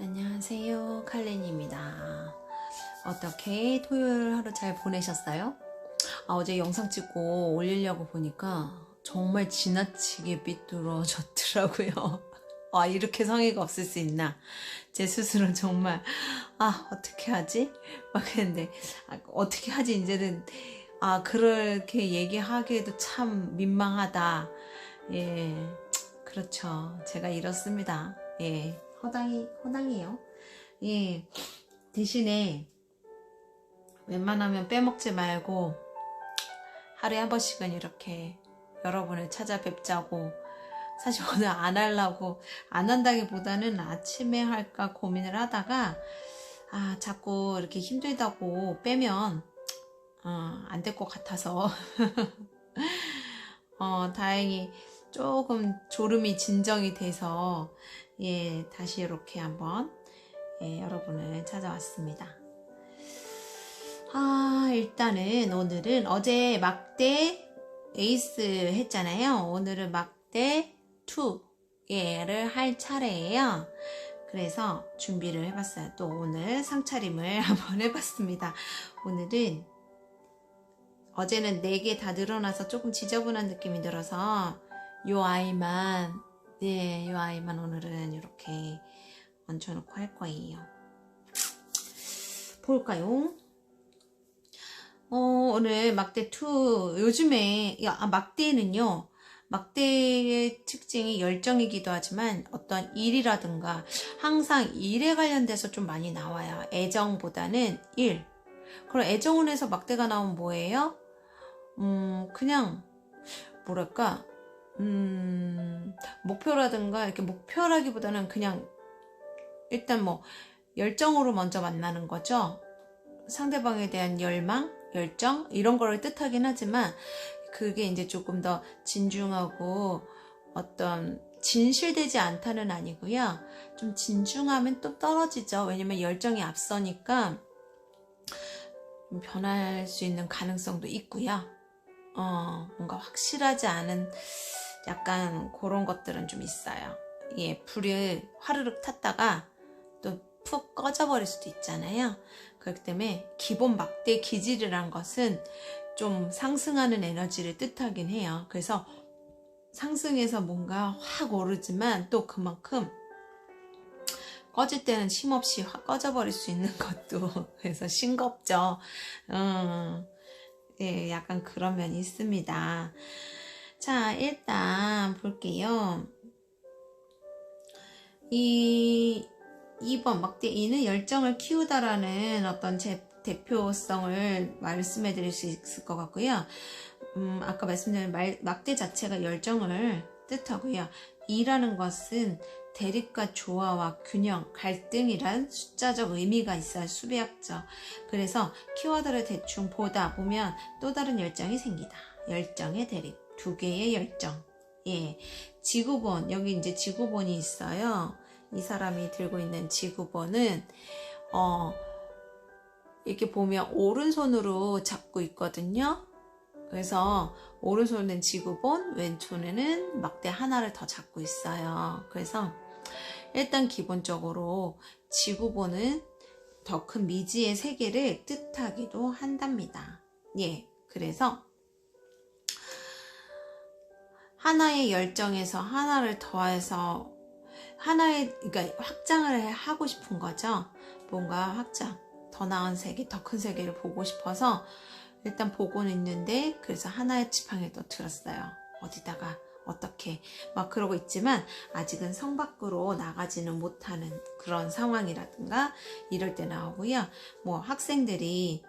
안녕하세요, 칼렌입니다. 어떻게 토요일 하루 잘 보내셨어요? 어제 영상 찍고 올리려고 보니까 정말 지나치게 삐뚤어졌더라고요. 이렇게 성의가 없을 수 있나? 제 스스로 정말 어떻게 하지? 막 했는데 어떻게 하지? 이제는 그렇게 얘기하기에도 참 민망하다. 예, 그렇죠. 제가 이렇습니다. 예, 허당이에요. 예, 대신에 웬만하면 빼먹지 말고 하루에 한 번씩은 이렇게 여러분을 찾아뵙자고. 사실 오늘 안 하려고, 안 한다기보다는 아침에 할까 고민을 하다가 자꾸 이렇게 힘들다고 빼면 안 될 것 같아서 다행히 조금 졸음이 진정이 돼서 다시 이렇게 한번 여러분을 찾아왔습니다. 일단은 오늘은 어제 막대 에이스 했잖아요. 오늘은 막대 2를 할 차례예요. 그래서 준비를 해봤어요. 또 오늘 상차림을 한번 해봤습니다. 오늘은 어제는 4개 다 늘어나서 조금 지저분한 느낌이 들어서 요 아이만 오늘은 이렇게 얹혀놓고 할 거예요. 볼까요? 오늘 막대 2 요즘에 막대는요, 막대의 특징이 열정이기도 하지만 어떤 일이라든가 항상 일에 관련돼서 좀 많이 나와요. 애정보다는 일. 그럼 애정운에서 막대가 나오면 뭐예요? 그냥 뭐랄까 목표라든가 이렇게 목표라기보다는 그냥 일단 뭐 열정으로 먼저 만나는 거죠. 상대방에 대한 열망, 열정 이런 거를 뜻하긴 하지만 그게 이제 조금 더 진중하고 어떤 진실되지 않다는 아니고요. 좀 진중하면 또 떨어지죠. 왜냐면 열정이 앞서니까 변할 수 있는 가능성도 있고요. 뭔가 확실하지 않은 약간 그런 것들은 좀 있어요. 불을 화르륵 탔다가 또 푹 꺼져버릴 수도 있잖아요. 그렇기 때문에 기본 막대 기질이란 것은 좀 상승하는 에너지를 뜻하긴 해요. 그래서 상승해서 뭔가 확 오르지만 또 그만큼 꺼질 때는 힘없이 확 꺼져버릴 수 있는 것도 그래서 싱겁죠. 약간 그런 면이 있습니다. 자, 일단 볼게요. 2번 막대 2는 열정을 키우다라는 어떤 제 대표성을 말씀해 드릴 수 있을 것 같고요. 아까 말씀드린 막대 자체가 열정을 뜻하고요. 2라는 것은 대립과 조화와 균형, 갈등이란 숫자적 의미가 있어요. 수배학적. 그래서 키워드를 대충 보다 보면 또 다른 열정이 생기다. 열정의 대립, 2개의 열정. 지구본, 여기 이제 지구본이 있어요. 이 사람이 들고 있는 지구본은 이렇게 보면 오른손으로 잡고 있거든요. 그래서 오른손은 지구본, 왼손에는 막대 하나를 더 잡고 있어요. 그래서 일단 기본적으로 지구본은 더 큰 미지의 세계를 뜻하기도 한답니다. 그래서 하나의 열정에서 하나를 더해서 그러니까 확장을 하고 싶은 거죠. 뭔가 확장, 더 나은 세계, 더 큰 세계를 보고 싶어서 일단 보고는 있는데 그래서 하나의 지팡이를 또 들었어요. 어디다가 어떻게 막 그러고 있지만 아직은 성 밖으로 나가지는 못하는 그런 상황이라든가 이럴 때 나오고요. 뭐 학생들이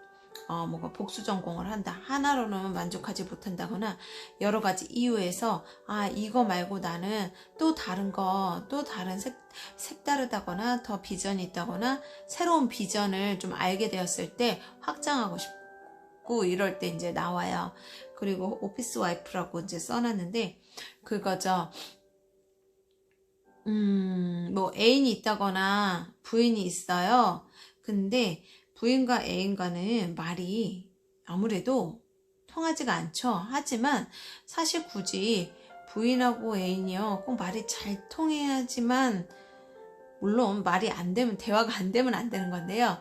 뭔가 복수 전공을 한다. 하나로는 만족하지 못한다거나 여러 가지 이유에서 이거 말고 나는 또 다른 색다르다거나 더 비전이 있다거나 새로운 비전을 좀 알게 되었을 때 확장하고 싶고 이럴 때 이제 나와요. 그리고 오피스 와이프라고 이제 써놨는데 그거죠. 뭐 애인이 있다거나 부인이 있어요. 근데 부인과 애인과는 말이 아무래도 통하지가 않죠. 하지만 사실 굳이 부인하고 애인이요 꼭 말이 잘 통해야지만 물론 말이 안 되면, 대화가 안 되면 안 되는 건데요.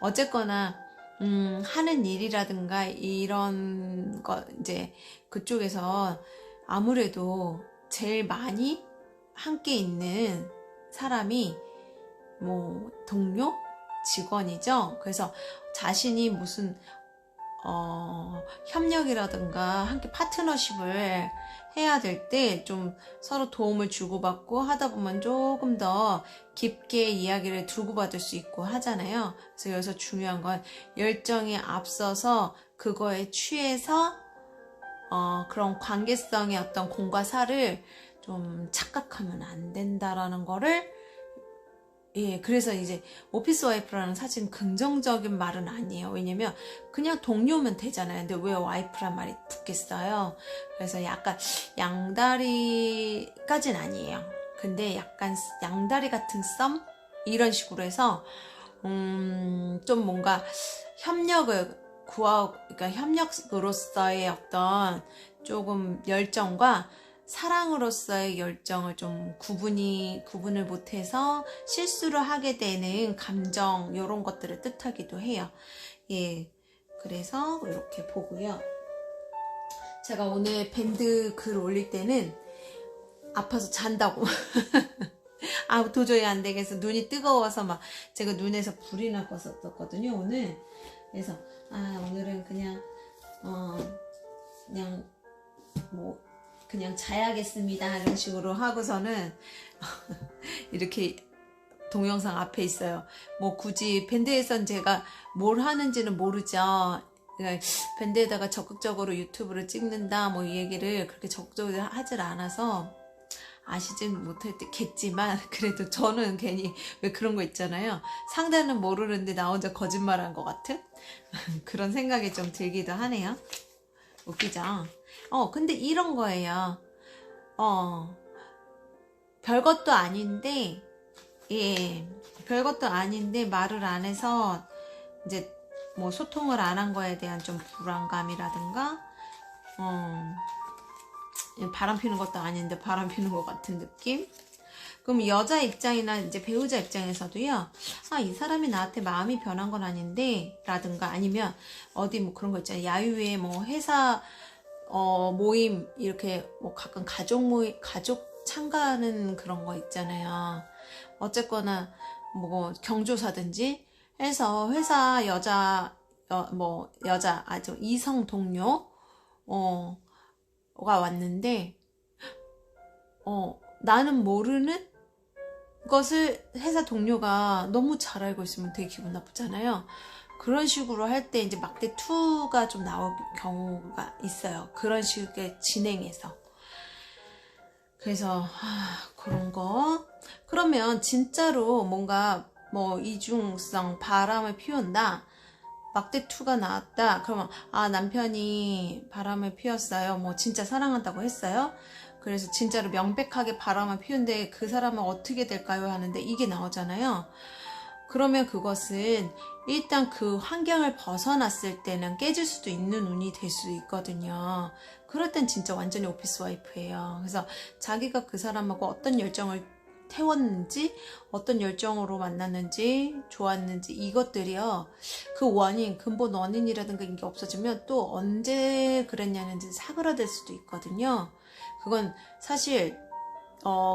어쨌거나 하는 일이라든가 이런 거 이제 그쪽에서 아무래도 제일 많이 함께 있는 사람이 뭐 동료? 직원이죠. 그래서 자신이 무슨 협력이라든가 함께 파트너십을 해야 될 때 좀 서로 도움을 주고받고 하다 보면 조금 더 깊게 이야기를 주고받을 수 있고 하잖아요. 그래서 여기서 중요한 건 열정에 앞서서 그거에 취해서 그런 관계성의 어떤 공과 사를 좀 착각하면 안 된다라는 거를, 예, 그래서 이제 오피스 와이프라는 사실 긍정적인 말은 아니에요. 왜냐면 그냥 동료면 되잖아요. 근데 왜 와이프란 말이 붙겠어요? 그래서 약간 양다리까진 아니에요. 근데 약간 양다리 같은 썸? 이런 식으로 해서 좀 뭔가 협력을 구하고, 그러니까 협력으로서의 어떤 조금 열정과 사랑으로서의 열정을 좀 구분을 못해서 실수를 하게 되는 감정, 이런 것들을 뜻하기도 해요. 예, 그래서 이렇게 보고요. 제가 오늘 밴드 글 올릴 때는 아파서 잔다고 도저히 안 되겠어, 눈이 뜨거워서 막 제가 눈에서 불이 났었거든요 오늘. 그래서 오늘은 그냥 그냥 자야겠습니다 이런 식으로 하고서는 이렇게 동영상 앞에 있어요. 뭐 굳이 밴드에선 제가 뭘 하는지는 모르죠. 그러니까 밴드에다가 적극적으로 유튜브를 찍는다 뭐 이 얘기를 그렇게 적극적으로 하질 않아서 아시진 못했겠지만, 그래도 저는 괜히 왜 그런 거 있잖아요. 상대는 모르는데 나 혼자 거짓말한 것 같은 그런 생각이 좀 들기도 하네요. 웃기죠? 근데 이런 거예요. 별것도 아닌데, 예, 별것도 아닌데 말을 안 해서 이제 뭐 소통을 안 한 거에 대한 좀 불안감이라든가, 바람 피는 것도 아닌데 바람 피는 것 같은 느낌? 그럼 여자 입장이나 이제 배우자 입장에서도요, 이 사람이 나한테 마음이 변한 건 아닌데, 라든가 아니면 어디 뭐 그런 거 있잖아요. 야유회 뭐 회사 모임, 이렇게 뭐 가끔 가족 참가하는 그런 거 있잖아요. 어쨌거나 뭐 경조사든지 해서 회사 이성 동료 가 왔는데 나는 모르는 것을 회사 동료가 너무 잘 알고 있으면 되게 기분 나쁘잖아요. 그런 식으로 할 때 이제 막대 2가 좀 나올 경우가 있어요. 그런 식의 진행에서. 그래서 그런 거. 그러면 진짜로 뭔가 뭐 이중성, 바람을 피운다, 막대 2가 나왔다. 그러면 남편이 바람을 피웠어요. 뭐 진짜 사랑한다고 했어요. 그래서 진짜로 명백하게 바람을 피운데 그 사람은 어떻게 될까요? 하는데 이게 나오잖아요. 그러면 그것은 일단 그 환경을 벗어났을 때는 깨질 수도 있는 운이 될 수 있거든요. 그럴 땐 진짜 완전히 오피스 와이프예요. 그래서 자기가 그 사람하고 어떤 열정을 태웠는지, 어떤 열정으로 만났는지, 좋았는지, 이것들이요, 그 원인, 근본 원인이라든가 이게 없어지면 또 언제 그랬냐는 사그라들 수도 있거든요. 그건 사실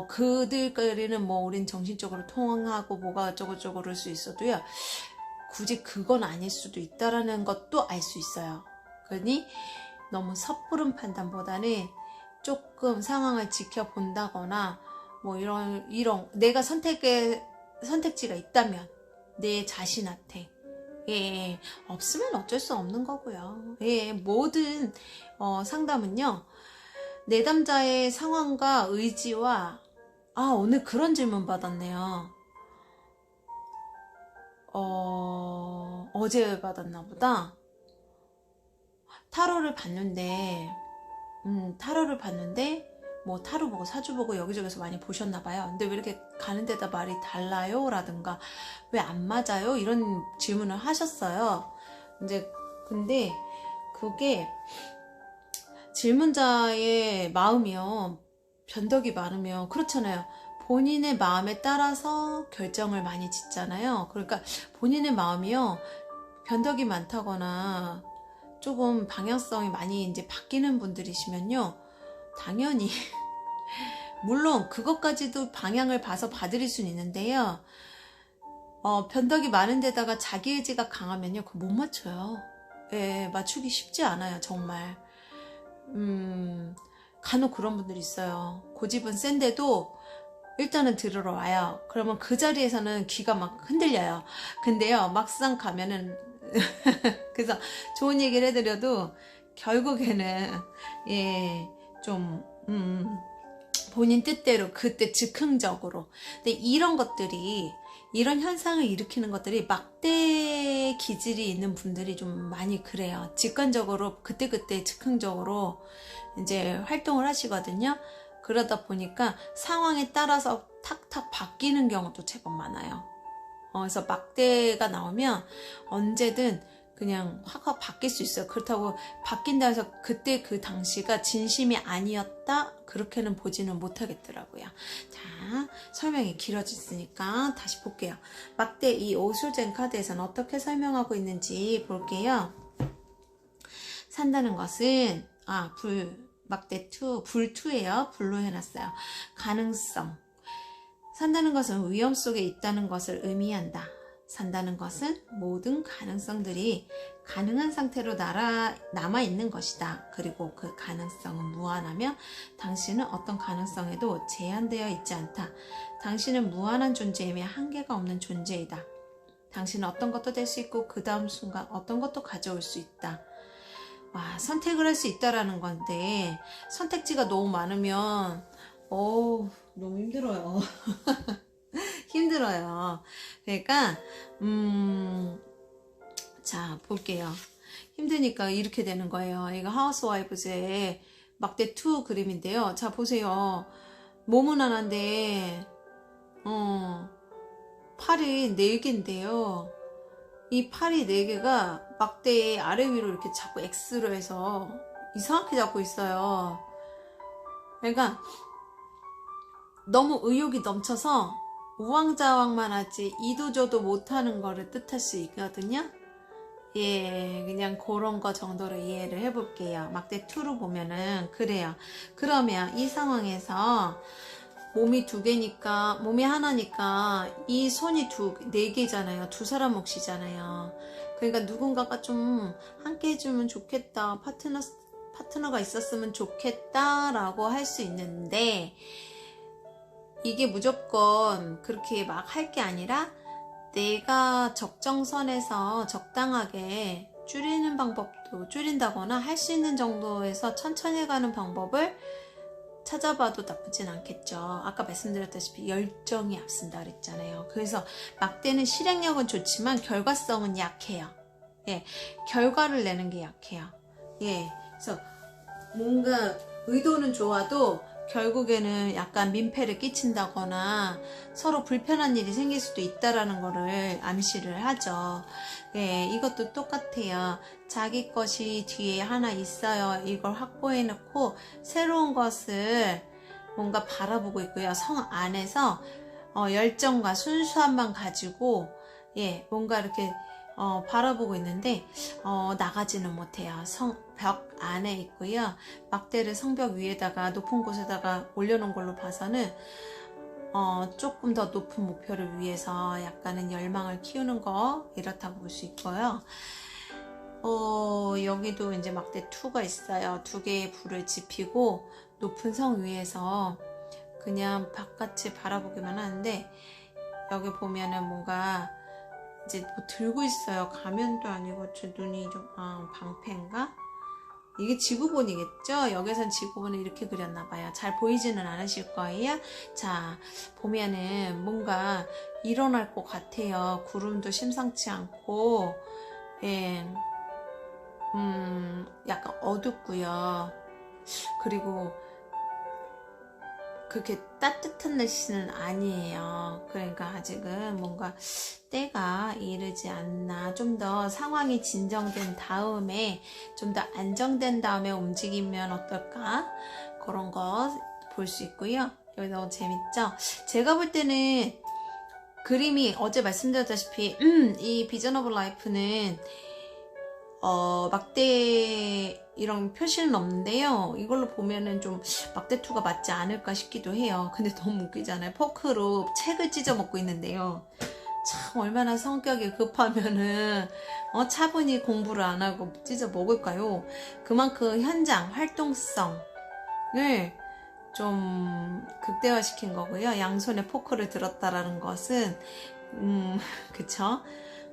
그들끼리는 뭐 우린 정신적으로 통하고 뭐가 어쩌고저쩌고 그럴 수 있어도요, 굳이 그건 아닐 수도 있다라는 것도 알 수 있어요. 그러니 너무 섣부른 판단보다는 조금 상황을 지켜본다거나, 뭐 이런 내가 선택지가 있다면 내 자신한테, 예, 없으면 어쩔 수 없는 거고요. 예, 모든 상담은요, 내담자의 상황과 의지와, 오늘 그런 질문 받았네요. 어제 받았나 보다. 타로를 봤는데 뭐 타로 보고 사주 보고 여기저기서 많이 보셨나봐요. 근데 왜 이렇게 가는 데다 말이 달라요? 라든가 왜 안 맞아요? 이런 질문을 하셨어요. 근데 그게 질문자의 마음이요, 변덕이 많으면 그렇잖아요. 본인의 마음에 따라서 결정을 많이 짓잖아요. 그러니까 본인의 마음이요, 변덕이 많다거나 조금 방향성이 많이 이제 바뀌는 분들이시면요, 당연히 물론 그것까지도 방향을 봐서 봐드릴 수는 있는데요, 변덕이 많은 데다가 자기 의지가 강하면요, 그거 못 맞춰요. 예, 맞추기 쉽지 않아요, 정말. 간혹 그런 분들이 있어요. 고집은 센데도 일단은 들으러 와요. 그러면 그 자리에서는 귀가 막 흔들려요. 근데요, 막상 가면은 그래서 좋은 얘기를 해드려도 결국에는 예, 좀 본인 뜻대로 그때 즉흥적으로. 근데 이런 것들이, 이런 현상을 일으키는 것들이 막대 기질이 있는 분들이 좀 많이 그래요. 직관적으로 그때그때 즉흥적으로 이제 활동을 하시거든요. 그러다 보니까 상황에 따라서 탁탁 바뀌는 경우도 제법 많아요. 그래서 막대가 나오면 언제든 그냥 확 바뀔 수 있어요. 그렇다고 바뀐다 해서 그때 그 당시가 진심이 아니었다, 그렇게는 보지는 못하겠더라고요. 자, 설명이 길어졌으니까 다시 볼게요. 막대 이 오술쟁 카드에서는 어떻게 설명하고 있는지 볼게요. 산다는 것은 막대 2, 불 2예요. 불로 해놨어요. 가능성. 산다는 것은 위험 속에 있다는 것을 의미한다. 산다는 것은 모든 가능성들이 가능한 상태로 남아있는 것이다. 그리고 그 가능성은 무한하며 당신은 어떤 가능성에도 제한되어 있지 않다. 당신은 무한한 존재이며 한계가 없는 존재이다. 당신은 어떤 것도 될 수 있고 그 다음 순간 어떤 것도 가져올 수 있다. 와, 선택을 할 수 있다라는 건데 선택지가 너무 많으면 너무 힘들어요. 힘들어요. 그러니까 자, 볼게요. 힘드니까 이렇게 되는 거예요. 이거 하우스와이프즈의 막대 2 그림인데요. 자, 보세요. 몸은 하나인데 팔이 4개인데요. 이 팔이 4개가 막대의 아래 위로 이렇게 자꾸 X로 해서 이상하게 잡고 있어요. 그러니까 너무 의욕이 넘쳐서 우왕좌왕만 하지 이도저도 못하는 거를 뜻할 수 있거든요. 예, 그냥 그런 거 정도로 이해를 해볼게요. 막대 2로 보면은 그래요. 그러면 이 상황에서 몸이 2개니까, 몸이 하나니까 이 손이 4개잖아요. 2사람 몫이잖아요. 그러니까 누군가가 좀 함께 해주면 좋겠다, 파트너가 있었으면 좋겠다 라고 할 수 있는데, 이게 무조건 그렇게 막 할 게 아니라 내가 적정선에서 적당하게 줄이는 방법도 줄인다거나 할 수 있는 정도에서 천천히 가는 방법을 찾아봐도 나쁘진 않겠죠. 아까 말씀드렸다시피 열정이 앞선다 그랬잖아요. 그래서 막대는 실행력은 좋지만 결과성은 약해요. 예, 결과를 내는 게 약해요. 예, 그래서 뭔가 의도는 좋아도 결국에는 약간 민폐를 끼친다거나 서로 불편한 일이 생길 수도 있다라는 거를 암시를 하죠. 예, 이것도 똑같아요. 자기 것이 뒤에 하나 있어요. 이걸 확보해 놓고 새로운 것을 뭔가 바라보고 있고요. 성 안에서 열정과 순수함만 가지고 예, 뭔가 이렇게 바라보고 있는데 나가지는 못해요. 벽 안에 있고요. 막대를 성벽 위에다가 높은 곳에다가 올려놓은 걸로 봐서는 조금 더 높은 목표를 위해서 약간은 열망을 키우는 거, 이렇다고 볼 수 있고요. 여기도 이제 막대 2가 있어요. 2개의 불을 지피고 높은 성 위에서 그냥 바깥을 바라보기만 하는데, 여기 보면은 뭔가 이제 뭐 들고 있어요. 가면도 아니고 저 눈이 좀 방패인가? 이게 지구본이겠죠? 여기선 지구본을 이렇게 그렸나봐요. 잘 보이지는 않으실 거예요. 자, 보면은 뭔가 일어날 것 같아요. 구름도 심상치 않고, 예, 약간 어둡고요. 그리고 그렇게 따뜻한 날씨는 아니에요. 그러니까 아직은 뭔가 때가 이르지 않나, 좀 더 상황이 진정된 다음에, 좀 더 안정된 다음에 움직이면 어떨까, 그런 거 볼 수 있고요. 여기 너무 재밌죠? 제가 볼 때는 그림이 어제 말씀드렸다시피 이 비전 오브 라이프는 막대 이런 표시는 없는데요. 이걸로 보면은 좀 막대2가 맞지 않을까 싶기도 해요. 근데 너무 웃기잖아요. 포크로 책을 찢어 먹고 있는데요. 참 얼마나 성격이 급하면은 차분히 공부를 안 하고 찢어 먹을까요? 그만큼 현장 활동성을 좀 극대화시킨 거고요. 양손에 포크를 들었다라는 것은 그쵸?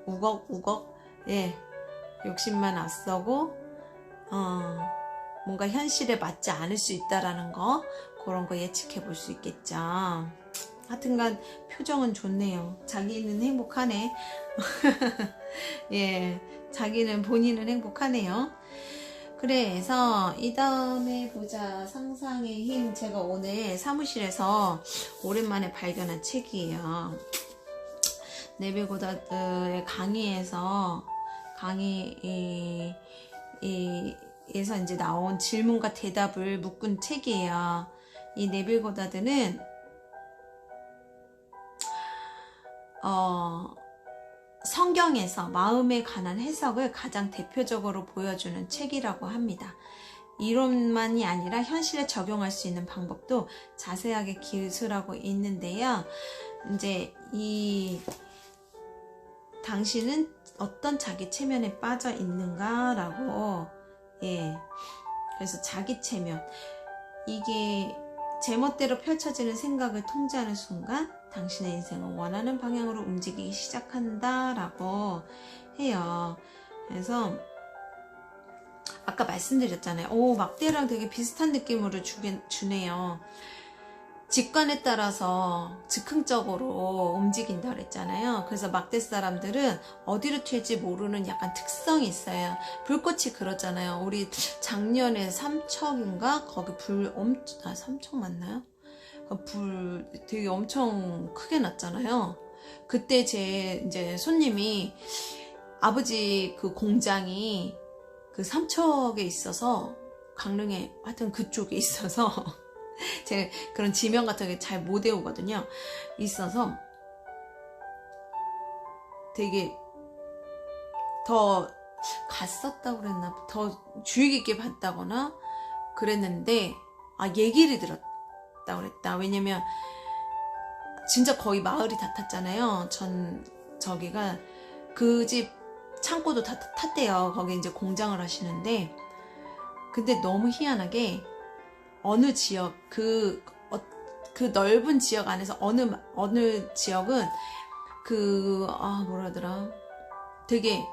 우걱우걱 예 욕심만 앞서고 뭔가 현실에 맞지 않을 수 있다라는 거, 그런 거 예측해 볼 수 있겠죠. 하여튼간 표정은 좋네요. 자기는 행복하네. 예, 자기는 본인은 행복하네요. 그래서 이 다음에 보자. 상상의 힘. 제가 오늘 사무실에서 오랜만에 발견한 책이에요. 네빌 고다드의 강의에서 이제 나온 질문과 대답을 묶은 책이에요. 이 네빌 고다드는 성경에서 마음에 관한 해석을 가장 대표적으로 보여주는 책이라고 합니다. 이론만이 아니라 현실에 적용할 수 있는 방법도 자세하게 기술하고 있는데요. 이제 당신은 어떤 자기 체면에 빠져 있는가라고, 그래서 자기 체면, 이게 제멋대로 펼쳐지는 생각을 통제하는 순간 당신의 인생은 원하는 방향으로 움직이기 시작한다라고 해요. 그래서 아까 말씀드렸잖아요. 막대랑 되게 비슷한 느낌으로 주네요. 직관에 따라서 즉흥적으로 움직인다 그랬잖아요. 그래서 막대 사람들은 어디로 튈지 모르는 약간 특성이 있어요. 불꽃이 그러잖아요. 우리 작년에 삼척인가? 거기 삼척 맞나요? 불 되게 엄청 크게 났잖아요. 그때 제 이제 손님이 아버지 그 공장이 그 삼척에 있어서, 강릉에 하여튼 그쪽에 있어서 제가 그런 지명 같은 게 잘 못 외우거든요. 있어서 되게 더 갔었다고 그랬나, 더 주의 깊게 봤다거나 그랬는데, 얘기를 들었다고 그랬다. 왜냐면 진짜 거의 마을이 다 탔잖아요. 저기가 그 집 창고도 다 탔대요. 거기 이제 공장을 하시는데, 근데 너무 희한하게 어느 지역, 그 넓은 지역 안에서 어느 지역은 뭐라더라, 되게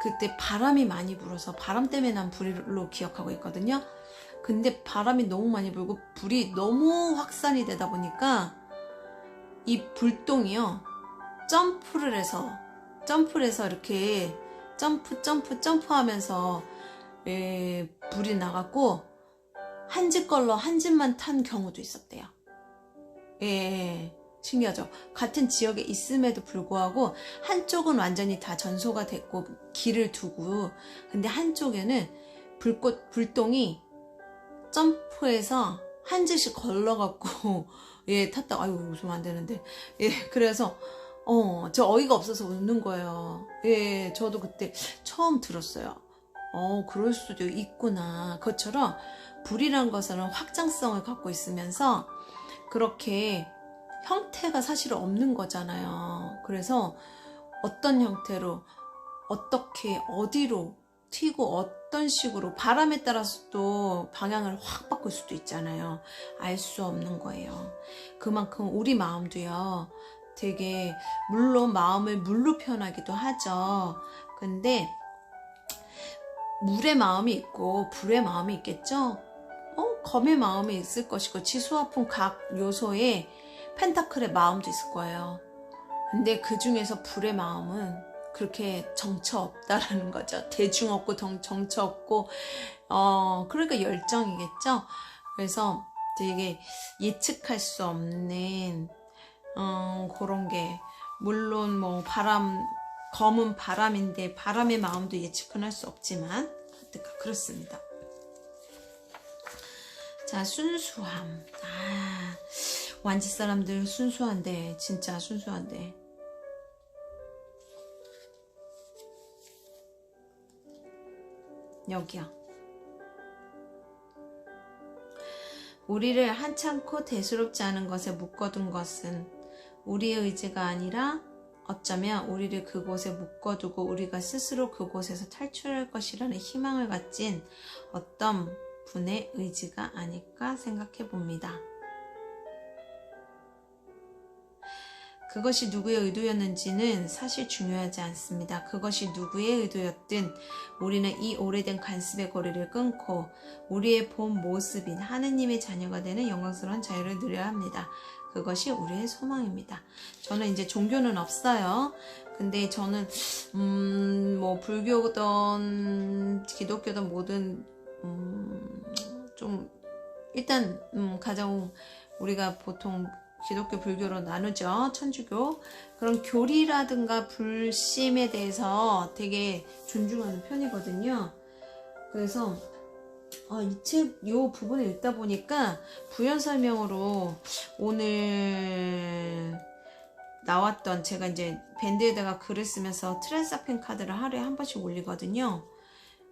그때 바람이 많이 불어서 바람 때문에 난 불로 기억하고 있거든요. 근데 바람이 너무 많이 불고 불이 너무 확산이 되다 보니까 이 불똥이요, 점프를 해서 이렇게 점프 하면서 불이 나갔고, 한 집 걸러 한 집만 탄 경우도 있었대요. 신기하죠? 같은 지역에 있음에도 불구하고 한쪽은 완전히 다 전소가 됐고 길을 두고, 근데 한쪽에는 불똥이 점프해서 한 집씩 걸러갖고 탔다. 아유, 웃으면 안 되는데. 그래서 저 어이가 없어서 웃는 거예요. 저도 그때 처음 들었어요. 그럴 수도 있구나. 그것처럼 불이란 것은 확장성을 갖고 있으면서 그렇게 형태가 사실 없는 거잖아요. 그래서 어떤 형태로, 어떻게, 어디로 튀고 어떤 식으로, 바람에 따라서 또 방향을 확 바꿀 수도 있잖아요. 알 수 없는 거예요. 그만큼 우리 마음도요, 되게, 물론 마음을 물로 표현하기도 하죠. 근데 물의 마음이 있고 불의 마음이 있겠죠. 검의 마음이 있을 것이고, 지수화풍 각 요소에 펜타클의 마음도 있을 거예요. 근데 그 중에서 불의 마음은 그렇게 정처 없다라는 거죠. 대중 없고 정처 없고, 그러니까 열정이겠죠. 그래서 되게 예측할 수 없는 그런 게, 물론 뭐 검은 바람인데 바람의 마음도 예측은 할 수 없지만 그렇습니다. 자, 순수함. 완지 사람들 순수한데, 진짜 순수한데. 여기요. 우리를 한참코 대수롭지 않은 것에 묶어둔 것은 우리의 의지가 아니라 어쩌면 우리를 그곳에 묶어두고 우리가 스스로 그곳에서 탈출할 것이라는 희망을 가진 어떤 분의 의지가 아닐까 생각해 봅니다. 그것이 누구의 의도였는지는 사실 중요하지 않습니다. 그것이 누구의 의도였든 우리는 이 오래된 관습의 고리를 끊고 우리의 본 모습인 하느님의 자녀가 되는 영광스러운 자유를 누려야 합니다. 그것이 우리의 소망입니다. 저는 이제 종교는 없어요. 근데 저는 뭐 불교든 기독교든 뭐든 좀 일단 가장 우리가 보통 기독교, 불교로 나누죠. 천주교. 그런 교리라든가 불심에 대해서 되게 존중하는 편이거든요. 그래서 이 책 요 부분을 읽다 보니까 부연 설명으로 오늘 나왔던 제가 이제 밴드에다가 글을 쓰면서 트랜사펜 카드를 하루에 한 번씩 올리거든요.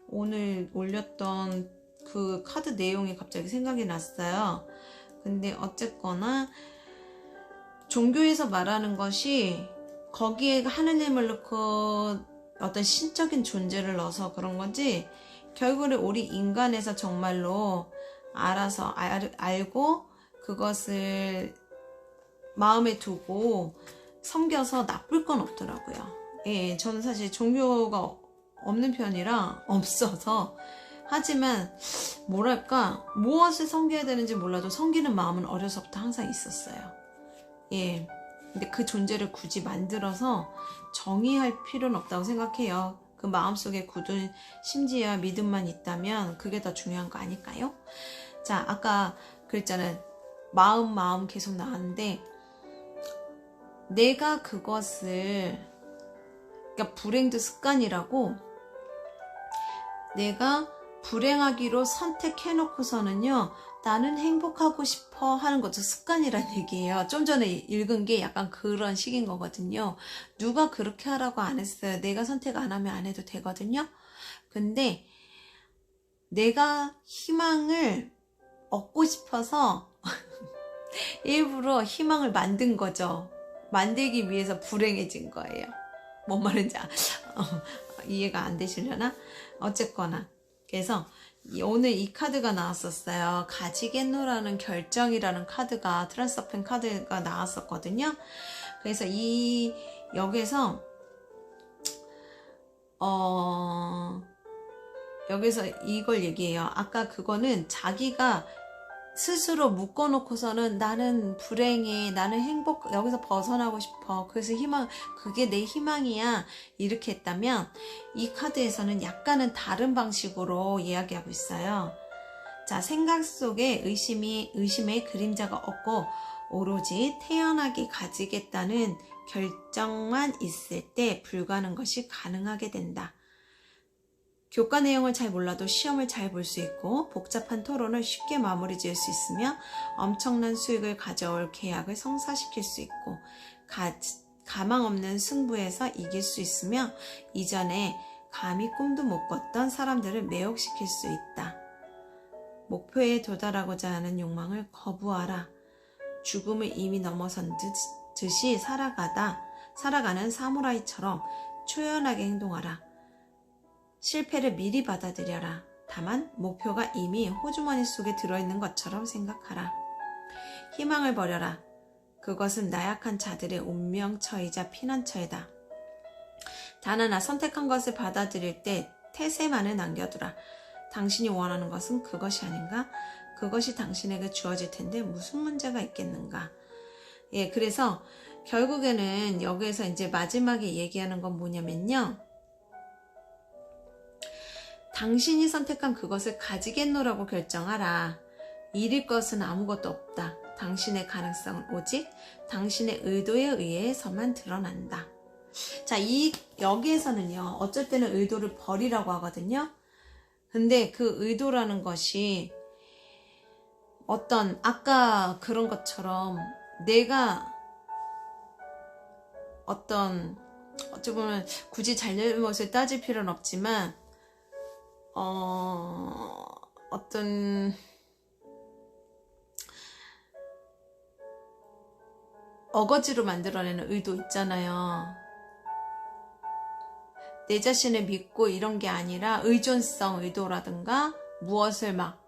오늘 올렸던 그 카드 내용이 갑자기 생각이 났어요. 근데 어쨌거나 종교에서 말하는 것이 거기에 하느님을 넣고 어떤 신적인 존재를 넣어서 그런 거지, 결국은 우리 인간에서 정말로 알아서 알고 그것을 마음에 두고 섬겨서 나쁠 건 없더라고요. 예, 저는 사실 종교가 없는 편이라 없어서, 하지만 뭐랄까 무엇을 섬겨야 되는지 몰라도 섬기는 마음은 어려서부터 항상 있었어요. 예, 근데 그 존재를 굳이 만들어서 정의할 필요는 없다고 생각해요. 그 마음속에 굳은 심지와 믿음만 있다면 그게 더 중요한 거 아닐까요? 자, 아까 그랬잖아요. 마음 계속 나왔는데, 내가 그것을, 그러니까 불행도 습관이라고, 내가 불행하기로 선택해놓고서는요, 나는 행복하고 싶어 하는 것도 습관이란 얘기예요. 좀 전에 읽은 게 약간 그런 식인 거거든요. 누가 그렇게 하라고 안 했어요. 내가 선택 안 하면 안 해도 되거든요. 근데 내가 희망을 얻고 싶어서 일부러 희망을 만든 거죠. 만들기 위해서 불행해진 거예요. 뭔 말인지 이해가 안 되시려나? 어쨌거나 그래서 오늘 이 카드가 나왔었어요. 가지겠노라는 결정이라는 카드가, 트랜스펜 카드가 나왔었거든요. 그래서 여기서 이걸 얘기해요. 아까 그거는 자기가 스스로 묶어놓고서는 나는 불행해, 나는 여기서 벗어나고 싶어, 그래서 그게 내 희망이야, 이렇게 했다면, 이 카드에서는 약간은 다른 방식으로 이야기하고 있어요. 자, 생각 속에 의심의 그림자가 없고 오로지 태연하게 가지겠다는 결정만 있을 때 불가능한 것이 가능하게 된다. 교과 내용을 잘 몰라도 시험을 잘 볼 수 있고 복잡한 토론을 쉽게 마무리 지을 수 있으며 엄청난 수익을 가져올 계약을 성사시킬 수 있고 가망 없는 승부에서 이길 수 있으며 이전에 감히 꿈도 못 꿨던 사람들을 매혹시킬 수 있다. 목표에 도달하고자 하는 욕망을 거부하라. 죽음을 이미 넘어선 듯이 살아가는 사무라이처럼 초연하게 행동하라. 실패를 미리 받아들여라. 다만 목표가 이미 호주머니 속에 들어있는 것처럼 생각하라. 희망을 버려라. 그것은 나약한 자들의 운명처이자 피난처이다. 단 하나 선택한 것을 받아들일 때 태세만을 남겨두라. 당신이 원하는 것은 그것이 아닌가? 그것이 당신에게 주어질 텐데 무슨 문제가 있겠는가? 예, 그래서 결국에는 여기에서 이제 마지막에 얘기하는 건 뭐냐면요. 당신이 선택한 그것을 가지겠노라고 결정하라. 잃을 것은 아무것도 없다. 당신의 가능성은 오직 당신의 의도에 의해서만 드러난다. 자, 여기에서는요, 어쩔 때는 의도를 버리라고 하거든요. 근데 그 의도라는 것이 어떤 아까 그런 것처럼 내가 어찌 보면 굳이 잘못을 따질 필요는 없지만 어떤 어거지로 만들어내는 의도 있잖아요. 내 자신을 믿고 이런 게 아니라 의존성 의도라든가 무엇을 막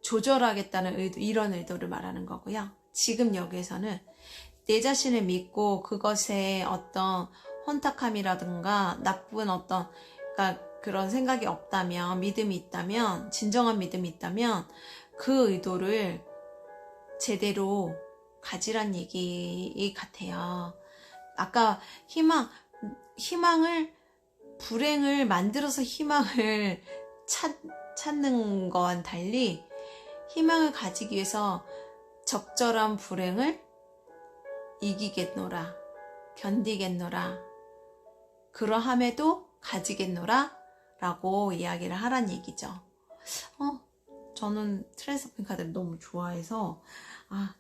조절하겠다는 의도, 이런 의도를 말하는 거고요. 지금 여기에서는 내 자신을 믿고 그것에 어떤 혼탁함이라든가 나쁜 그러니까 그런 생각이 없다면, 믿음이 있다면, 진정한 믿음이 있다면 그 의도를 제대로 가지란 얘기 같아요. 아까 불행을 만들어서 희망을 찾는 거와는 달리 희망을 가지기 위해서 적절한 불행을 이기겠노라, 견디겠노라, 그러함에도 가지겠노라 라고 이야기를 하란 얘기죠. 저는 트랜스포밍 카드를 너무 좋아해서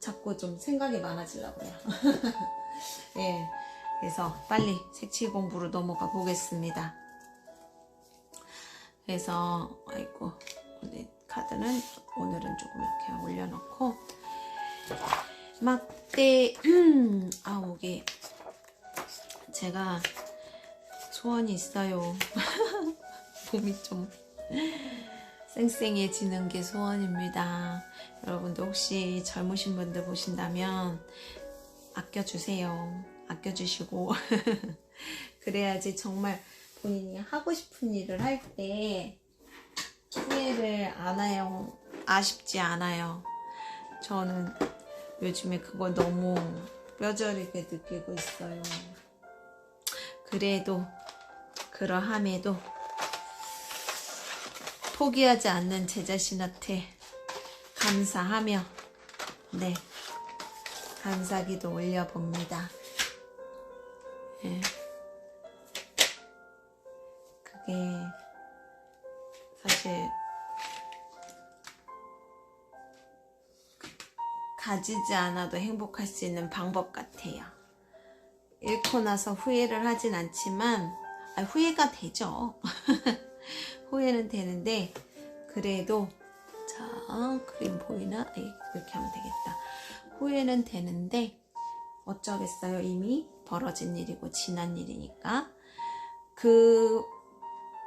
자꾸 좀 생각이 많아지려고 해요. 예, 그래서 빨리 색칠 공부로 넘어가 보겠습니다. 그래서 아이고, 카드는 오늘은 조금 이렇게 올려놓고 막대 이게 제가 소원이 있어요. 몸이 좀 쌩쌩해지는 게 소원입니다. 여러분도 혹시 젊으신 분들 보신다면 아껴주세요. 아껴주시고 그래야지 정말 본인이 하고 싶은 일을 할 때 후회를 안 해요. 아쉽지 않아요. 저는 요즘에 그걸 너무 뼈저리게 느끼고 있어요. 그래도 그러함에도 포기하지 않는 제 자신한테 감사하며 감사기도 올려봅니다. 예. 그게 사실 가지지 않아도 행복할 수 있는 방법 같아요. 잃고 나서 후회를 하진 않지만 후회가 되죠. 후회는 되는데 그래도 자, 그림 보이나? 이렇게 하면 되겠다. 후회는 되는데 어쩌겠어요. 이미 벌어진 일이고 지난 일이니까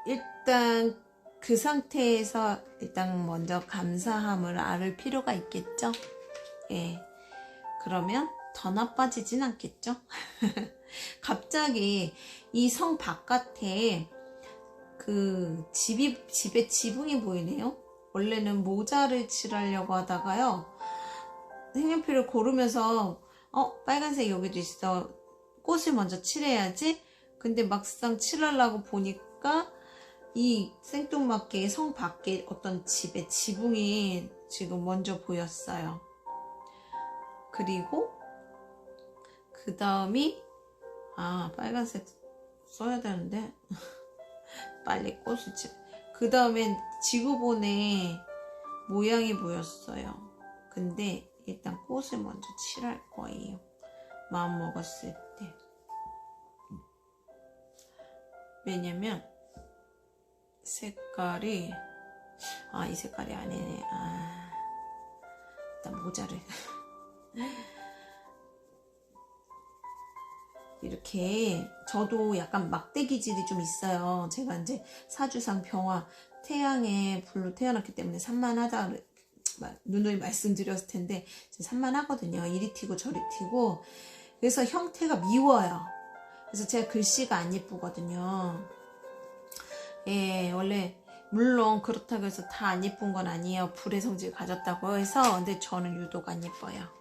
일단 그 상태에서 일단 먼저 감사함을 알 필요가 있겠죠. 예. 그러면 더 나빠지진 않겠죠. 갑자기 이 성 바깥에 집에 지붕이 보이네요. 원래는 모자를 칠하려고 하다가요, 색연필을 고르면서 빨간색 여기도 있어, 꽃을 먼저 칠해야지. 근데 막상 칠하려고 보니까 이 생뚱맞게 성 밖에 어떤 집에 지붕이 지금 먼저 보였어요. 그리고 그 다음이 빨간색 써야 되는데 빨리 꽃을 그 다음엔 지구본에 모양이 보였어요. 근데 일단 꽃을 먼저 칠할 거예요. 마음 먹었을 때. 왜냐면 색깔이 이 색깔이 아니네. 일단 모자를 이렇게, 저도 약간 막대 기질이 좀 있어요. 제가 이제 사주상 병화 태양에 불로 태어났기 때문에 산만하다 누누이 말씀드렸을 텐데 산만하거든요. 이리 튀고 저리 튀고. 그래서 형태가 미워요. 그래서 제가 글씨가 안 예쁘거든요. 예, 원래 물론 그렇다고 해서 다 안 예쁜 건 아니에요. 불의 성질 가졌다고 해서. 근데 저는 유독 안 예뻐요.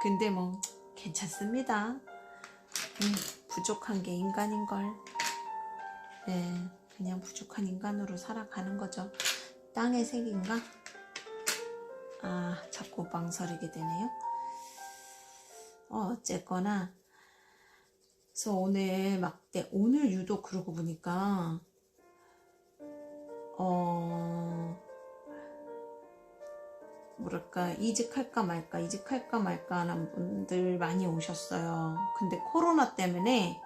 근데 뭐 괜찮습니다. 부족한 게 인간인걸. 네, 그냥 부족한 인간으로 살아가는 거죠. 땅의 색인가? 자꾸 망설이게 되네요. 어쨌거나 그래서 오늘 유독 그러고 보니까 뭐랄까, 이직할까 말까 하는 분들 많이 오셨어요. 근데 코로나 때문에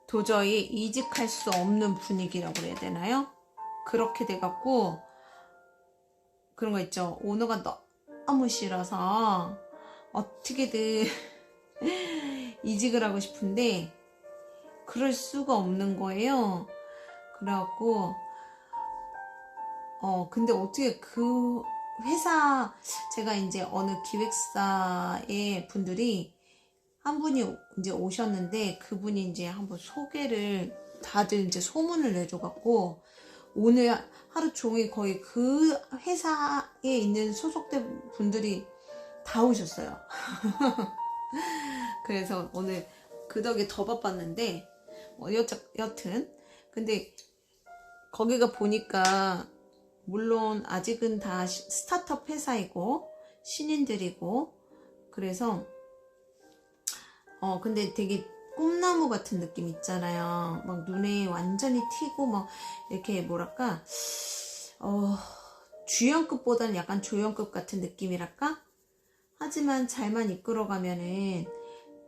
도저히 이직할 수 없는 분위기라고 해야 되나요? 그렇게 돼갖고, 그런 거 있죠. 오너가 너무 싫어서 어떻게든 이직을 하고 싶은데 그럴 수가 없는 거예요. 그래갖고 근데 어떻게 그 회사, 제가 이제 어느 기획사의 분들이 한 분이 이제 오셨는데 그분이 이제 한번 소개를 다들 이제 소문을 내줘갖고 오늘 하루 종일 거의 그 회사에 있는 소속된 분들이 다 오셨어요. 그래서 오늘 그 덕에 더 바빴는데 여튼 근데 거기가 보니까 물론 아직은 다 스타트업 회사이고 신인들이고 그래서 근데 되게 꿈나무 같은 느낌 있잖아요. 막 눈에 완전히 튀고 막 이렇게 뭐랄까 주연급보다는 약간 조연급 같은 느낌이랄까? 하지만 잘만 이끌어가면은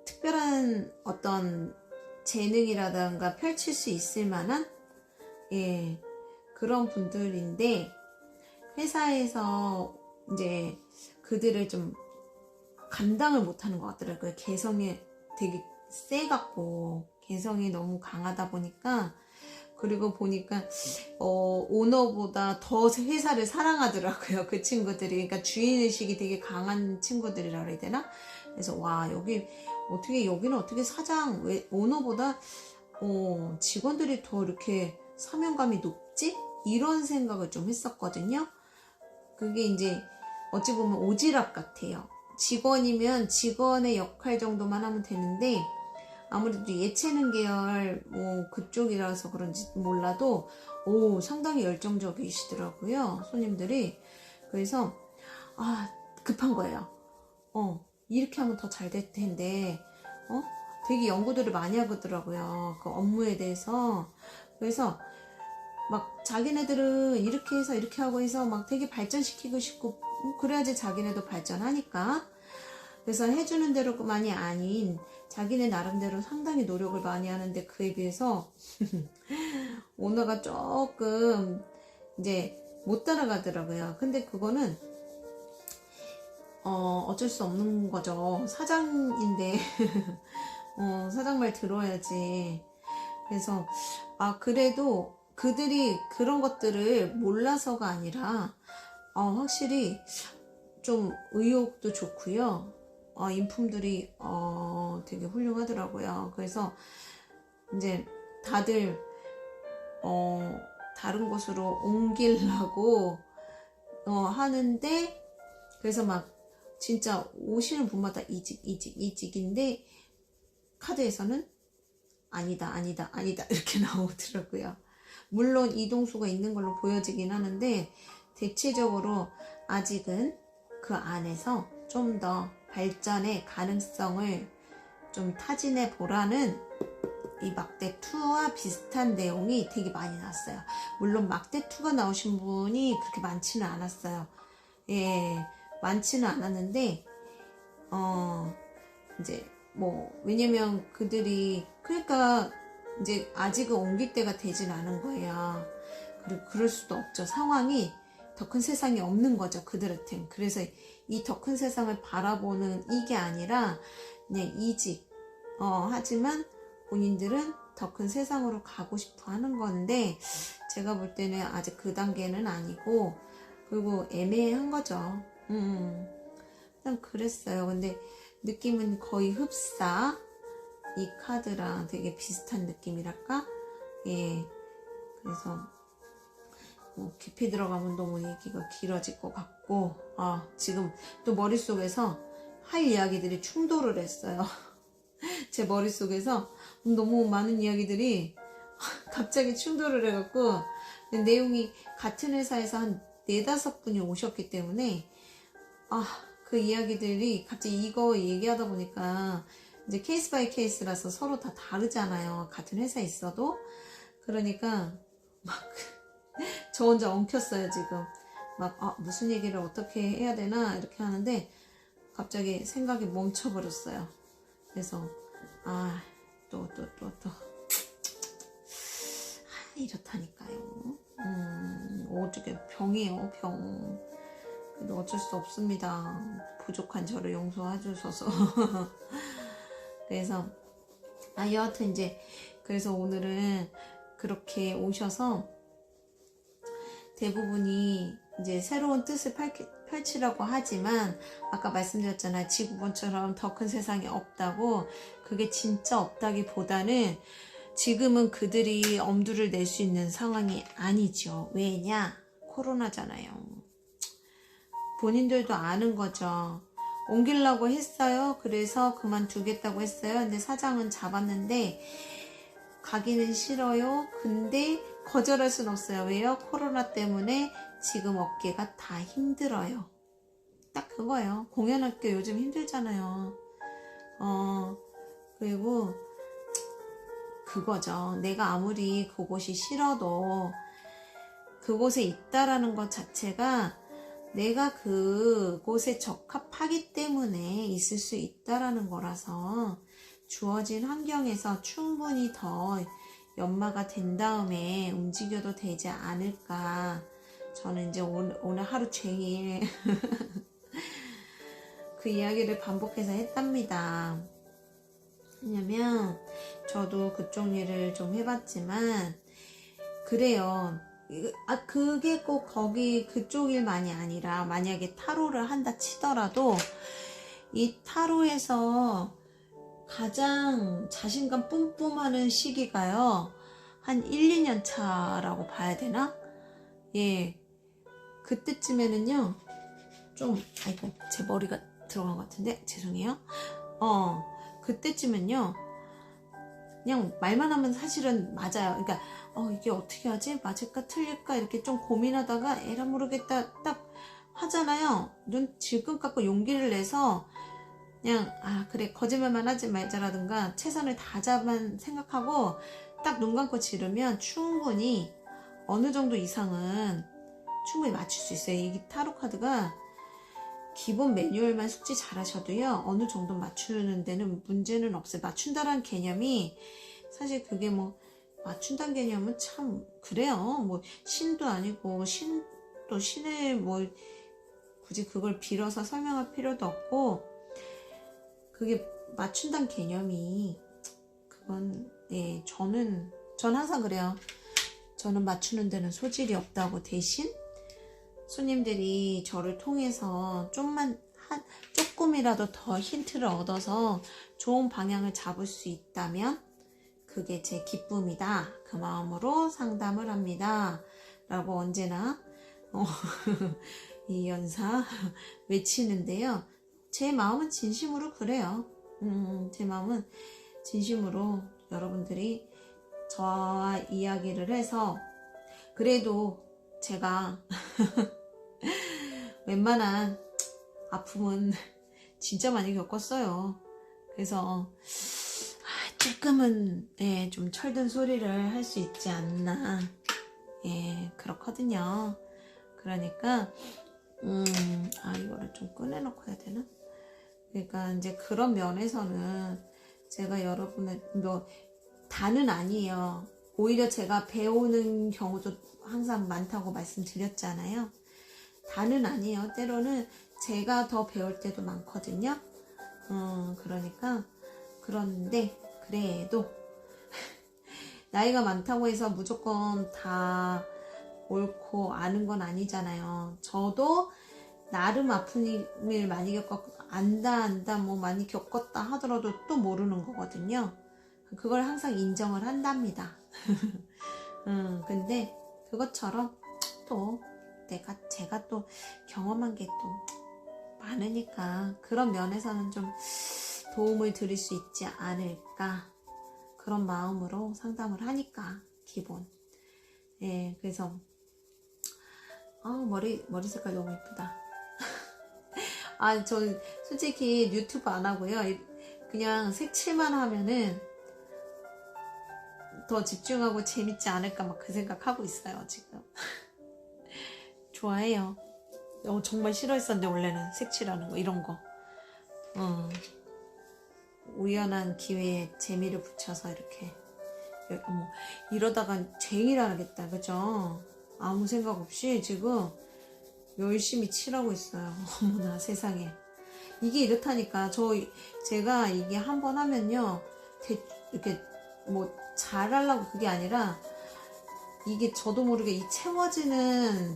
특별한 어떤 재능이라던가 펼칠 수 있을 만한 그런 분들인데 회사에서 이제 그들을 좀 감당을 못하는 것 같더라고요. 개성이 되게 세갖고 개성이 너무 강하다 보니까 그리고 보니까 오너보다 더 회사를 사랑하더라고요. 그 친구들이. 그러니까 주인의식이 되게 강한 친구들이라 그래야 되나? 그래서 와 여기는 어떻게 사장 왜 오너보다 직원들이 더 이렇게 사명감이 높지? 이런 생각을 좀 했었거든요. 그게 이제 어찌 보면 오지랖 같아요. 직원이면 직원의 역할 정도만 하면 되는데 아무래도 예체능 계열 그쪽이라서 그런지 몰라도 상당히 열정적이시더라고요. 손님들이. 그래서 급한 거예요. 이렇게 하면 더 잘 될 텐데 되게 연구들을 많이 하더라고요. 그 업무에 대해서. 그래서 막 자기네들은 이렇게 해서 이렇게 하고 해서 막 되게 발전시키고 싶고 그래야지 자기네도 발전하니까. 그래서 해주는 대로만이 아닌 자기네 나름대로 상당히 노력을 많이 하는데 그에 비해서 오너가 조금 이제 못 따라가더라고요. 근데 그거는 어쩔 수 없는 거죠. 사장인데 사장 말 들어야지. 그래서 그래도 그들이 그런 것들을 몰라서가 아니라 확실히 좀 의욕도 좋고요. 인품들이 되게 훌륭하더라고요. 그래서 이제 다들 다른 곳으로 옮기려고 하는데 그래서 막 진짜 오시는 분마다 이직인데 카드에서는 아니다 이렇게 나오더라고요. 물론 이동수가 있는 걸로 보여지긴 하는데 대체적으로 아직은 그 안에서 좀 더 발전의 가능성을 좀 타진해 보라는 이 막대2와 비슷한 내용이 되게 많이 나왔어요. 물론 막대2가 나오신 분이 그렇게 많지는 않았어요. 많지는 않았는데 이제 왜냐면 그들이 그러니까 이제 아직은 옮길 때가 되진 않은 거예요. 그리고 그럴 수도 없죠. 상황이 더 큰 세상이 없는 거죠. 그들한테는. 그래서 이 더 큰 세상을 바라보는 이게 아니라 그냥 이직. 하지만 본인들은 더 큰 세상으로 가고 싶어 하는 건데 제가 볼 때는 아직 그 단계는 아니고 그리고 애매한 거죠. 일단 그랬어요. 근데 느낌은 거의 흡사. 이 카드랑 되게 비슷한 느낌이랄까? 그래서 깊이 들어가면 너무 얘기가 길어질 것 같고 지금 또 머릿속에서 할 이야기들이 충돌을 했어요. 제 머릿속에서 너무 많은 이야기들이 갑자기 충돌을 해갖고 내용이 같은 회사에서 한 4-5분이 오셨기 때문에 그 이야기들이 갑자기 이거 얘기하다 보니까 이제 케이스 바이 케이스라서 서로 다 다르잖아요. 같은 회사에 있어도. 그러니까 막 저 혼자 엉켰어요 지금. 막 무슨 얘기를 어떻게 해야 되나 이렇게 하는데 갑자기 생각이 멈춰버렸어요. 그래서 또 이렇다니까요. 어떻게 병이에요, 병. 근데 어쩔 수 없습니다. 부족한 저를 용서해 주셔서. 그래서 여하튼 이제 그래서 오늘은 그렇게 오셔서 대부분이 이제 새로운 뜻을 펼치라고 하지만 아까 말씀드렸잖아요. 지구본처럼 더 큰 세상이 없다고. 그게 진짜 없다기보다는 지금은 그들이 엄두를 낼 수 있는 상황이 아니죠. 왜냐? 코로나잖아요. 본인들도 아는 거죠. 옮기려고 했어요. 그래서 그만두겠다고 했어요. 근데 사장은 잡았는데 가기는 싫어요. 근데 거절할 순 없어요. 왜요? 코로나 때문에 지금 업계가 다 힘들어요. 딱 그거예요. 공연학교 요즘 힘들잖아요. 그리고 그거죠. 내가 아무리 그곳이 싫어도 그곳에 있다라는 것 자체가 내가 그곳에 적합하기 때문에 있을 수 있다라는 거라서 주어진 환경에서 충분히 더 연마가 된 다음에 움직여도 되지 않을까. 저는 이제 오늘 하루 종일 그 이야기를 반복해서 했답니다. 왜냐면 저도 그쪽 일을 좀 해봤지만 그래요. 그게 꼭 거기 그쪽 일만이 아니라 만약에 타로를 한다 치더라도 이 타로에서 가장 자신감 뿜뿜하는 시기가요. 한 1, 2년 차라고 봐야 되나? 예. 그때쯤에는요. 좀 아이고 제 머리가 들어간 것 같은데 죄송해요. 그때쯤은요. 그냥 말만 하면 사실은 맞아요. 그러니까 이게 어떻게 하지? 맞을까 틀릴까? 이렇게 좀 고민하다가 에라 모르겠다 딱 하잖아요. 눈 질끈 감고 용기를 내서 그냥 그래 거짓말만 하지 말자라든가 최선을 다하자만 생각하고 딱 눈 감고 지르면 충분히 어느 정도 이상은 충분히 맞출 수 있어요. 이 타로 카드가 기본 매뉴얼만 숙지 잘 하셔도요 어느 정도 맞추는 데는 문제는 없어요. 맞춘다라는 개념이 사실 그게 뭐 맞춘다는 개념은 참 그래요. 뭐 신도 아니고 신을 뭐 굳이 그걸 빌어서 설명할 필요도 없고 그게 맞춘다는 개념이 그건 전 항상 그래요. 저는 맞추는 데는 소질이 없다고. 대신 손님들이 저를 통해서 조금이라도 더 힌트를 얻어서 좋은 방향을 잡을 수 있다면 그게 제 기쁨이다. 그 마음으로 상담을 합니다. 라고 언제나 이 연사 외치는데요. 제 마음은 진심으로 그래요. 제 마음은 진심으로 여러분들이 저와 이야기를 해서 그래도 제가 웬만한 아픔은 진짜 많이 겪었어요. 그래서 조금은 좀 철든 소리를 할 수 있지 않나. 그렇거든요. 그러니까 이거를 좀 꺼내놓고 해야 되나? 그러니까 이제 그런 면에서는 제가 여러분의 다는 아니에요. 오히려 제가 배우는 경우도 항상 많다고 말씀드렸잖아요. 다는 아니에요. 때로는 제가 더 배울 때도 많거든요. 그러니까 그런데 그래도 나이가 많다고 해서 무조건 다 옳고 아는 건 아니잖아요. 저도 나름 아픔을 많이 겪었고 안다 뭐 많이 겪었다 하더라도 또 모르는 거거든요. 그걸 항상 인정을 한답니다. 근데 그것처럼 또 제가 또 경험한 게 또 많으니까 그런 면에서는 좀 도움을 드릴 수 있지 않을까 그런 마음으로 상담을 하니까 기본. 그래서 머리 색깔 너무 예쁘다. 저 솔직히 유튜브 안 하고요. 그냥 색칠만 하면은 더 집중하고 재밌지 않을까 막 그 생각하고 있어요 지금. 좋아해요. 정말 싫어했었는데 원래는 색칠하는 거 이런 거. 우연한 기회에 재미를 붙여서 이렇게 어머, 이러다가 쟁일 하겠다 그죠? 아무 생각 없이 지금 열심히 칠하고 있어요. 어머나 세상에. 이게 이렇다니까. 제가 이게 한 번 하면요 이렇게 뭐 잘하려고 그게 아니라 이게 저도 모르게 이 채워지는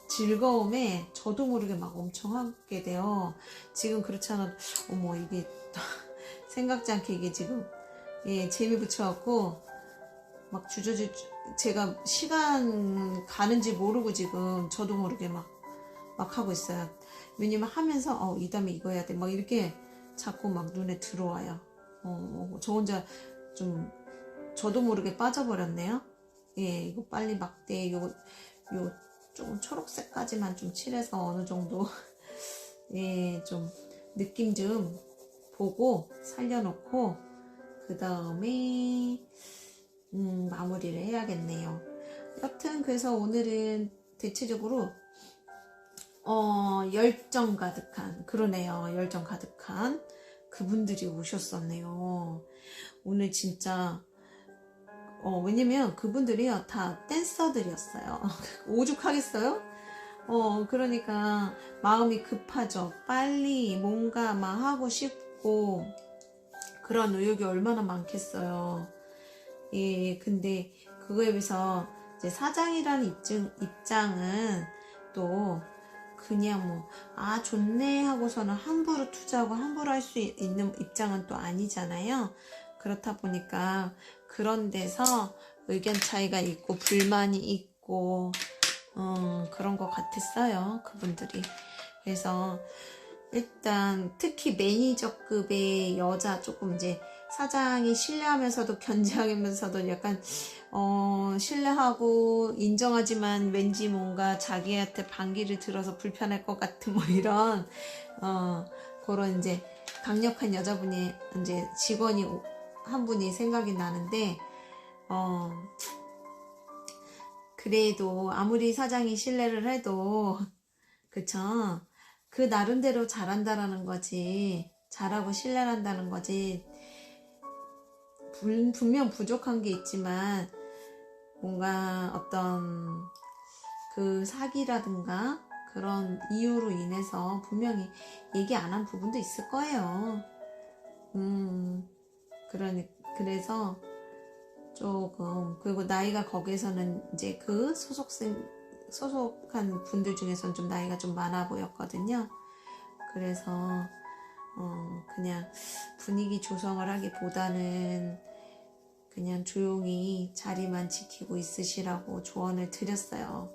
즐거움에 저도 모르게 막 엄청 하게 돼요. 지금 그렇지 않아도 어머 이게 생각지 않게 이게 지금 재미 붙여갖고 막 제가 시간 가는지 모르고 지금 저도 모르게 막 하고 있어요. 왜냐면 하면서 이 다음에 이거 해야 돼 막 이렇게 자꾸 막 눈에 들어와요. 저 혼자 좀 저도 모르게 빠져버렸네요. 예, 이거 빨리 막대 요 조금 초록색까지만 좀 칠해서 어느 정도 예, 좀 느낌 좀 보고 살려놓고 그 다음에 마무리를 해야겠네요. 여튼 그래서 오늘은 대체적으로 열정 가득한 그러네요. 열정 가득한 그분들이 오셨었네요. 오늘 진짜 왜냐면 그분들이요 다 댄서들이었어요. 오죽하겠어요? 그러니까 마음이 급하죠. 빨리 뭔가 막 하고 싶고 그런 의욕이 얼마나 많겠어요. 예, 근데 그거에 비해서 이제 사장이라는 입장은 또 그냥 좋네 하고서는 함부로 투자하고 함부로 할 수 있는 입장은 또 아니잖아요. 그렇다 보니까 그런 데서 의견 차이가 있고 불만이 있고 그런 것 같았어요. 그분들이. 그래서 일단 특히 매니저급의 여자 조금 이제 사장이 신뢰하면서도 견제하면서도 약간 신뢰하고 인정하지만 왠지 뭔가 자기한테 반기를 들어서 불편할 것 같은 이런 그런 이제 강력한 여자분이 이제 직원이 한 분이 생각이 나는데 그래도 아무리 사장이 신뢰를 해도 그쵸? 그 나름대로 잘한다라는 거지. 잘하고 신뢰를 한다는 거지. 분명 부족한 게 있지만 뭔가 어떤 그 사기라든가 그런 이유로 인해서 분명히 얘기 안 한 부분도 있을 거예요. 그래서 조금 그리고 나이가 거기에서는 이제 그 소속한 분들 중에서는 좀 나이가 좀 많아 보였거든요. 그래서 그냥 분위기 조성을 하기보다는 그냥 조용히 자리만 지키고 있으시라고 조언을 드렸어요.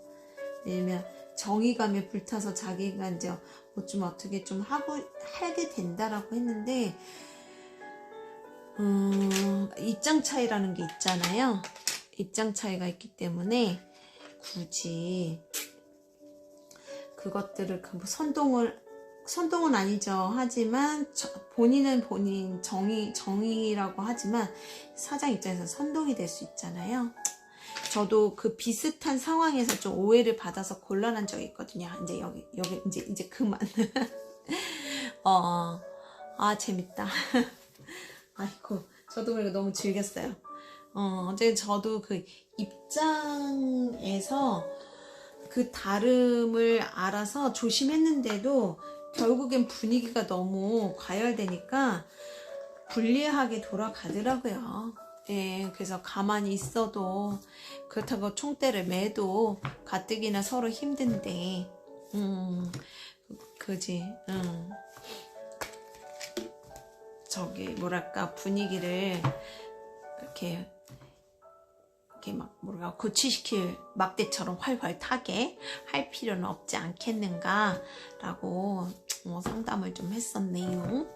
왜냐면 정의감에 불타서 자기가 이제 좀 어떻게 좀 하게 된다라고 했는데 입장 차이라는 게 있잖아요. 입장 차이가 있기 때문에 굳이 그것들을 선동은 아니죠. 하지만 본인은 본인 정의라고 하지만 사장 입장에서 선동이 될 수 있잖아요. 저도 그 비슷한 상황에서 좀 오해를 받아서 곤란한 적이 있거든요. 이제 여기 이제 그만. 재밌다. 아이고, 저도 그리고 너무 즐겼어요. 어제 저도 그 입장에서 그 다름을 알아서 조심했는데도 결국엔 분위기가 너무 과열되니까 불리하게 돌아가더라고요. 예, 그래서 가만히 있어도 그렇다고 총대를 매도 가뜩이나 서로 힘든데, 그지, 저기 뭐랄까 분위기를 이렇게 막 고치시킬 막대처럼 활활 타게 할 필요는 없지 않겠는가 라고 상담을 좀 했었네요.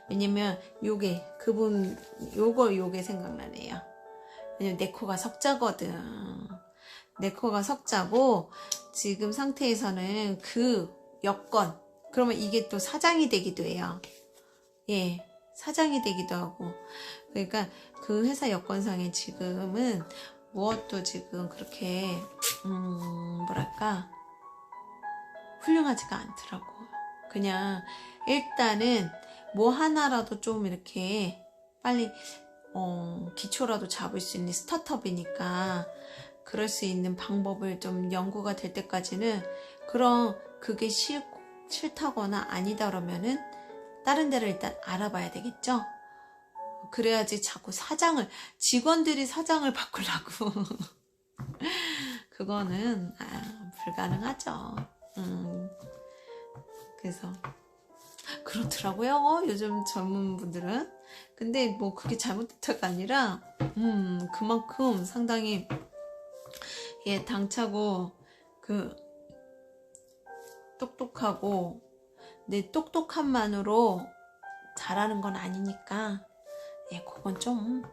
왜냐면 요게 생각나네요. 왜냐면 내 코가 석자거든. 내 코가 석자고 지금 상태에서는 그 여건 그러면 이게 또 사장이 되기도 해요. 예, 사장이 되기도 하고 그러니까 그 회사 여건상에 지금은 무엇도 지금 그렇게 뭐랄까 훌륭하지가 않더라고요. 그냥 일단은 뭐 하나라도 좀 이렇게 빨리 기초라도 잡을 수 있는 스타트업이니까 그럴 수 있는 방법을 좀 연구가 될 때까지는 그게 싫다거나 아니다 그러면은 다른 데를 일단 알아봐야 되겠죠. 그래야지 자꾸 직원들이 사장을 바꾸려고 그거는 불가능하죠. 그래서 그렇더라고요. 요즘 젊은 분들은. 근데 뭐 그게 잘못됐다가 아니라 그만큼 상당히 당차고 똑똑하고 내 똑똑함만으로 잘하는 건 아니니까 그건 좀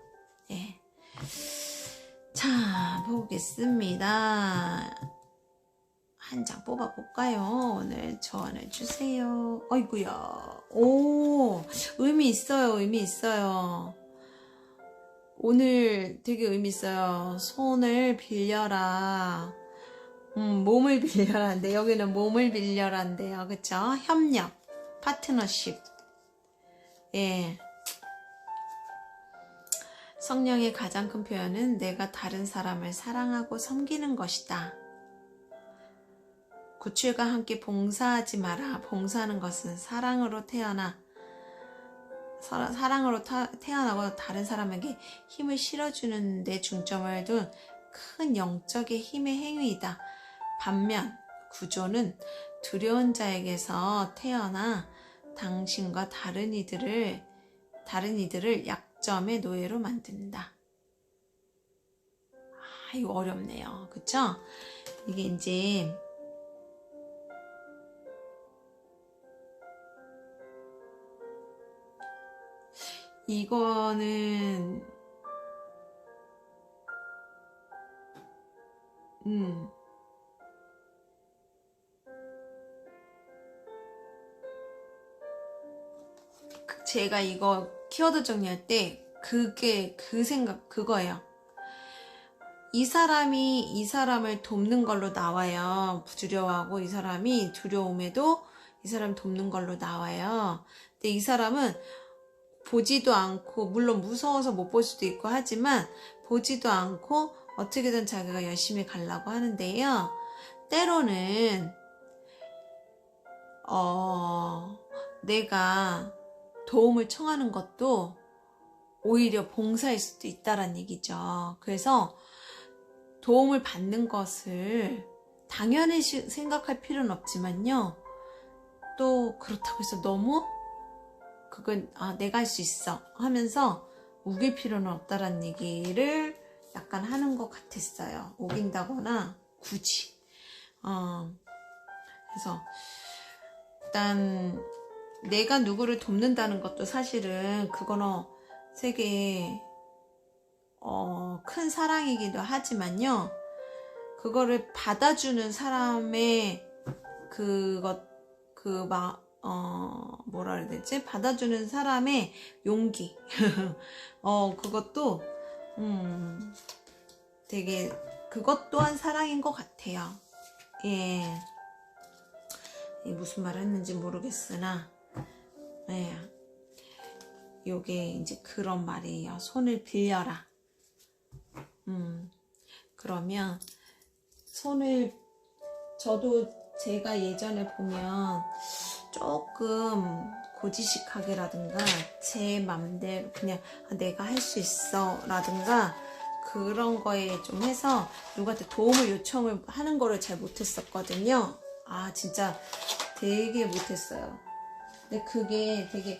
자, 보겠습니다. 한 장 뽑아볼까요? 오늘 조언해주세요. 아이고야. 오, 의미 있어요. 오늘 되게 의미 있어요. 손을 빌려라. 몸을 빌려라인데, 여기는 몸을 빌려라인데요. 그쵸? 협력, 파트너십. 성령의 가장 큰 표현은 내가 다른 사람을 사랑하고 섬기는 것이다. 구출과 함께 봉사하지 마라. 봉사하는 것은 사랑으로 태어나고 다른 사람에게 힘을 실어주는 데 중점을 둔 큰 영적의 힘의 행위이다. 반면 구조는 두려운 자에게서 태어나 당신과 다른 이들을 약점의 노예로 만든다. 이거 어렵네요. 그쵸? 이게 이제 이거는 제가 이거 키워드 정리할 때 그거예요. 이 사람을 돕는 걸로 나와요. 두려워하고 이 사람이 두려움에도 이 사람 돕는 걸로 나와요. 근데 이 사람은 보지도 않고, 물론 무서워서 못 볼 수도 있고 하지만 보지도 않고 어떻게든 자기가 열심히 가려고 하는데요. 때로는 내가 도움을 청하는 것도 오히려 봉사일 수도 있다란 얘기죠. 그래서 도움을 받는 것을 당연히 생각할 필요는 없지만요. 또 그렇다고 해서 너무 그건 내가 할 수 있어 하면서 우길 필요는 없다란 얘기를 약간 하는 것 같았어요. 우긴다거나 굳이. 그래서 일단 내가 누구를 돕는다는 것도 사실은 그거는 되게 큰 사랑이기도 하지만요. 그거를 받아주는 사람의 뭐라 해야 되지? 받아주는 사람의 용기. 그것도 되게 그것 또한 사랑인 것 같아요. 무슨 말을 했는지 모르겠으나 요게 이제 그런 말이에요. 손을 빌려라. 그러면 저도 제가 예전에 보면 조금 고지식하게라든가 제 맘대로 그냥 내가 할 수 있어 라든가 그런 거에 좀 해서 누구한테 도움을 요청을 하는 거를 잘 못했었거든요. 진짜 되게 못했어요. 근데 그게 되게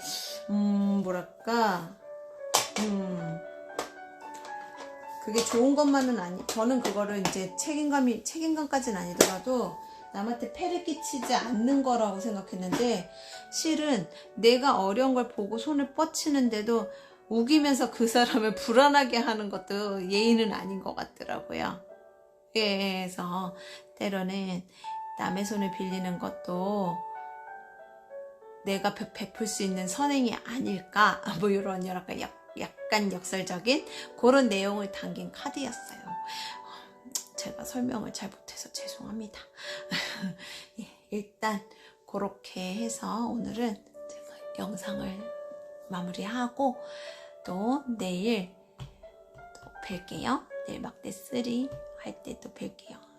그게 좋은 것만은 저는 그거를 이제 책임감까지는 아니더라도 남한테 폐를 끼치지 않는 거라고 생각했는데 실은 내가 어려운 걸 보고 손을 뻗치는데도 우기면서 그 사람을 불안하게 하는 것도 예의는 아닌 것 같더라고요. 그래서 때로는 남의 손을 빌리는 것도 내가 베풀 수 있는 선행이 아닐까 뭐 이런 약간 역설적인 그런 내용을 담긴 카드였어요. 제가 설명을 잘 못해서 죄송합니다. 일단 그렇게 해서 오늘은 제가 영상을 마무리하고 또 내일 또 뵐게요. 내일 막대 3 할 때 또 뵐게요.